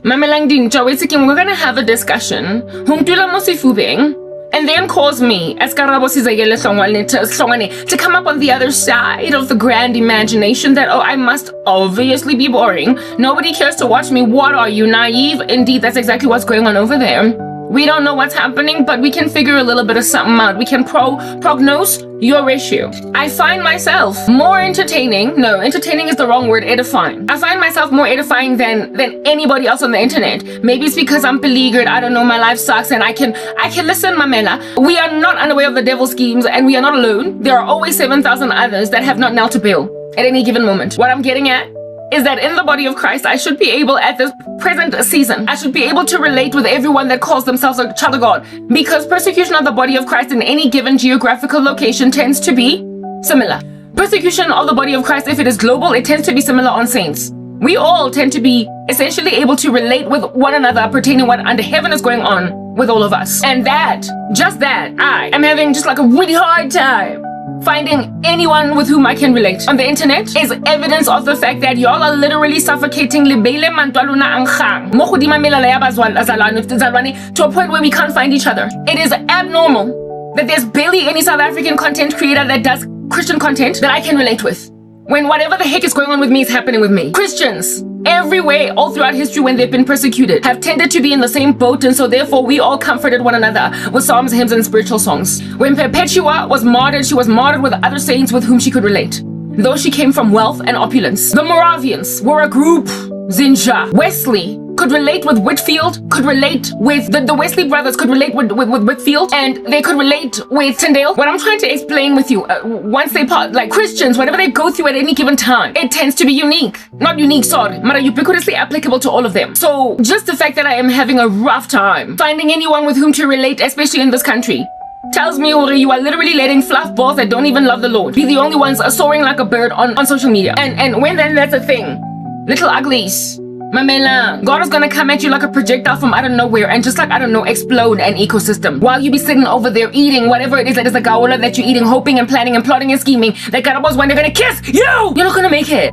Mamelang Dingy, we're gonna have a discussion. And then cause me, as Karabo to come up on the other side of the grand imagination that, oh, I must obviously be boring. Nobody cares to watch me. What are you, naive? Indeed, that's exactly what's going on over there. We don't know what's happening, but we can figure a little bit of something out. We can prognose your issue. I find myself more entertaining. No, entertaining is the wrong word, edifying. I find myself more edifying than anybody else on the internet. Maybe it's because I'm beleaguered, I don't know, my life sucks, and I can listen, Mamela. We are not unaware of the devil's schemes, and we are not alone. There are always 7,000 others that have not knelt to bail at any given moment. What I'm getting at is that in the body of Christ, I should be able, at this present season, I should be able to relate with everyone that calls themselves a child of God, because persecution of the body of Christ in any given geographical location tends to be similar. Persecution of the body of Christ, if it is global, it tends to be similar on saints. We all tend to be essentially able to relate with one another pertaining what under heaven is going on with all of us. And just that, I am having just like a really hard time finding anyone with whom I can relate. On the internet is evidence of the fact that y'all are literally suffocating to a point where we can't find each other. It is abnormal that there's barely any South African content creator that does Christian content that I can relate with, when whatever the heck is going on with me is happening with me. Christians everywhere, all throughout history, when they've been persecuted, have tended to be in the same boat, and so therefore we all comforted one another with psalms, hymns, and spiritual songs. When Perpetua was martyred, she was martyred with other saints with whom she could relate, though she came from wealth and opulence. The Moravians were a group. Zinja. Wesley could relate with Whitfield, could relate with the Wesley brothers, could relate with Whitfield, and they could relate with Tyndale. What I'm trying to explain with you, once they part, like Christians, whatever they go through at any given time, it tends to be unique. Not unique, sorry, but ubiquitously applicable to all of them. So just the fact that I am having a rough time finding anyone with whom to relate, especially in this country, tells me, Ori, you are literally letting fluff balls that don't even love the Lord be the only ones soaring like a bird on social media. And when then that's a thing, little uglies, Mamela, God is gonna come at you like a projectile from out of nowhere and just like, I don't know, explode an ecosystem while you be sitting over there eating whatever it is that is a gaola that you're eating, hoping and planning and plotting and scheming that God was when they're gonna kiss you. You're not gonna make it.